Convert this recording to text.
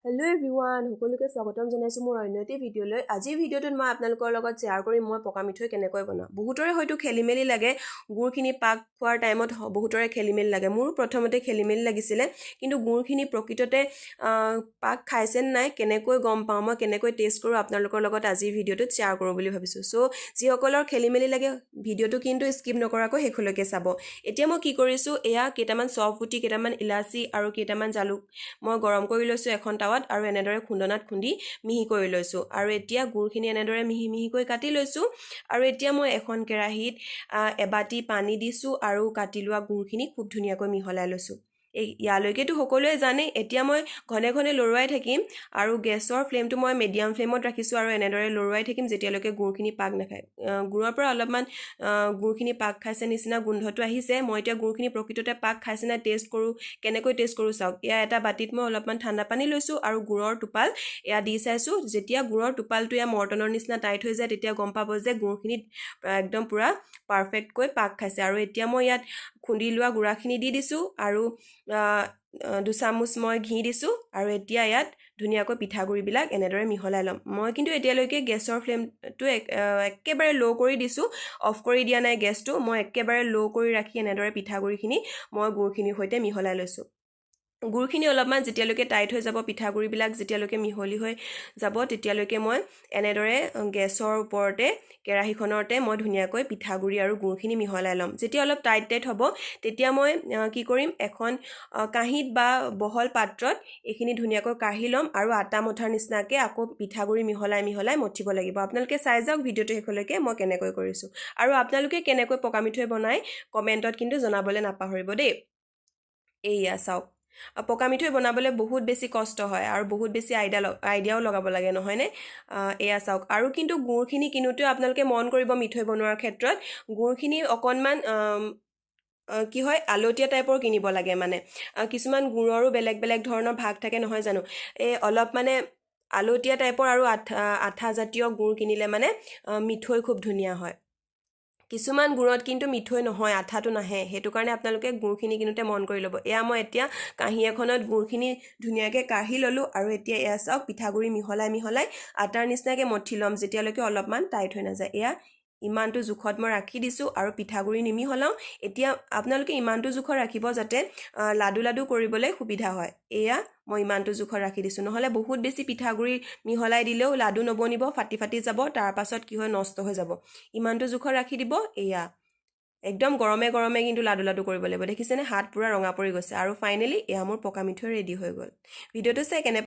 Hello everyone, সকলোকে স্বাগতম জনাইছো মোৰ অন্য এটা ভিডিঅলৈ। আজি ভিডিঅটোত মই আপোনালোকৰ লগত শেয়াৰ কৰিম মই পকা মিঠৈ কেনেকৈ বনাওঁ। বহুতৰে হয়তো খেলিমেলি লাগে, গুড়খিনি পাক খোৱাৰ টাইমত বহুতৰে খেলিমেলি লাগে। মোৰ প্ৰথমতে খেলিমেলি লাগিছিলে, কিন্তু গুড়খিনি প্ৰকৃততে পাক খাইছে নাই কেনেকৈ গম পাওঁ, মই কেনেকৈ টেষ্ট কৰোঁ আপোনালোকৰ লগত আজি ভিডিঅটোত শেয়াৰ কৰোঁ বুলি ভাবিছোঁ। সো যিসকলৰ খেলিমেলি লাগে ভিডিঅটো কিন্তু স্কিপ নকৰাকৈ শেষলৈকে চাব। এতিয়া মই কি কৰিছোঁ, এয়া কেইটামান চফ গুটি, কেইটামান ইলাচি আৰু কেইটামান জালুক মই গৰম কৰি লৈছোঁ এখন টাৱাত আৰু এনেদৰে খুন্দনাত খুন্দি মিহি কৰি লৈছোঁ। আৰু এতিয়া গুড়খিনি এনেদৰে মিহি মিহিকৈ কাটি লৈছোঁ। আৰু এতিয়া মই এখন কেৰাহীত এবাটি পানী দিছোঁ আৰু কাটি লোৱা গুড়খিনি খুব ধুনীয়াকৈ মিহলাই লৈছোঁ। ইয়ালৈকেতো সকলোৱে জানে। এতিয়া মই ঘনে ঘনে লৰুৱাই থাকিম আৰু গেছৰ ফ্লেমটো মই মিডিয়াম ফ্লেমত ৰাখিছোঁ আৰু এনেদৰে লৰুৱাই থাকিম যেতিয়ালৈকে গুড়খিনি পাক নাখায়। গুড়ৰ পৰা অলপমান গুড়খিনি পাক খাইছে নিচিনা গোন্ধটো আহিছে। মই এতিয়া গুড়খিনি প্ৰকৃততে পাক খাইছে নাই টেষ্ট কৰোঁ, কেনেকৈ টেষ্ট কৰোঁ চাওক। এয়া এটা বাটিত মই অলপমান ঠাণ্ডা পানী লৈছোঁ আৰু গুড়ৰ টোপাল এয়া দি চাইছোঁ। যেতিয়া গুড়ৰ টোপালটো এয়া মৰ্টনৰ নিচিনা টাইট হৈ যায় তেতিয়া গম পাব যে গুড়খিনিত একদম পূৰা পাৰফেক্টকৈ পাক খাইছে। আৰু এতিয়া মই ইয়াত খুন্দি লোৱা গুড়াখিনি দি দিছোঁ আৰু 2 চামুচ মই ঘি দিছোঁ। আৰু এতিয়া ইয়াত ধুনীয়াকৈ পিঠাগুড়িবিলাক এনেদৰে মিহলাই ল'ম। মই কিন্তু এতিয়ালৈকে গেছৰ ফ্লেমটো একেবাৰে ল' কৰি দিছোঁ, অফ কৰি দিয়া নাই গেছটো। মই একেবাৰে ল' কৰি ৰাখি এনেদৰে পিঠাগুড়িখিনি মই গুড়খিনিৰ সৈতে মিহলাই লৈছোঁ। গুড়খিনি অলপমান যেতিয়ালৈকে টাইট হৈ যাব, পিঠাগুড়িবিলাক যেতিয়ালৈকে মিহলি হৈ যাব, তেতিয়ালৈকে মই এনেদৰে গেছৰ ওপৰতে কেৰাহীখনতে মই ধুনীয়াকৈ পিঠাগুড়ি আৰু গুড়খিনি মিহলাই ল'ম। যেতিয়া অলপ টাইট টাইট হ'ব তেতিয়া মই কি কৰিম, এখন কাঁহীত বা বহল পাত্ৰত এইখিনি ধুনীয়াকৈ কাঢ়ি ল'ম আৰু আটা মঠাৰ নিচিনাকৈ আকৌ পিঠাগুড়ি মিহলাই মিহলাই মঠিব লাগিব। আপোনালোকে চাই যাওক ভিডিঅ'টো শেষলৈকে মই কেনেকৈ কৰিছোঁ। আৰু আপোনালোকে কেনেকৈ পকা মিঠৈ বনাই কমেণ্টত কিন্তু জনাবলৈ নাপাহৰিব দেই। এইয়া চাওক, পকা মিঠৈ বনাবলৈ বহুত বেছি কষ্ট হয় আৰু বহুত বেছি আইডিয়াও লগাব লাগে নহয়নে। এয়া চাওক। আৰু কিন্তু গুড়খিনি কিনোতেও আপোনালোকে মন কৰিব মিঠৈ বনোৱাৰ ক্ষেত্ৰত গুড়খিনি অকণমান কি হয় আলতীয়া টাইপৰ কিনিব লাগে। মানে কিছুমান গুড়ৰো বেলেগ বেলেগ ধৰণৰ ভাগ থাকে নহয় জানো। এই অলপ মানে আলতীয়া টাইপৰ আৰু আঠা জাতীয় গুড় কিনিলে মানে মিঠৈ খুব ধুনীয়া হয়। কিছুমান গুড়ত কিন্তু মিঠৈ নহয়, আঠাটো নাহে। সেইটো কাৰণে আপোনালোকে গুড়খিনি কিনোতে মন কৰি ল'ব। এয়া মই এতিয়া কাঁহী এখনত গুড়খিনি ধুনীয়াকৈ কাঢ়ি ল'লোঁ আৰু এতিয়া এয়া চাওক পিঠাগুড়ি মিহলাই মিহলাই আটাৰ নিচিনাকৈ মঠি ল'ম যেতিয়ালৈকে অলপমান টাইট হৈ নাযায়। এয়া ইমানটো জোখত মই ৰাখি দিছোঁ আৰু পিঠাগুড়ি নিমিহলাওঁ। এতিয়া আপোনালোকে ইমানটো জোখত ৰাখিব যাতে লাডু লাডু কৰিবলৈ সুবিধা হয়। এয়া মই ইমানটো জোখত ৰাখি দিছোঁ, নহ'লে বহুত বেছি পিঠাগুড়ি মিহলাই দিলেও লাডু নবনিব, ফাটি ফাটি যাব, তাৰ পাছত কি হয় নষ্ট হৈ যাব। ইমানটো জোখত ৰাখি দিব। এয়া একদম গৰমে গৰমে কিন্তু লাডু লাডু কৰিব লাগিব। দেখিছেনে হাত পূৰা ৰঙা পৰি গৈছে। আৰু ফাইনেলি এয়া মোৰ পকা মিঠৈ ৰেডি হৈ গ'ল। ভিডিঅ'টো চাই কেনে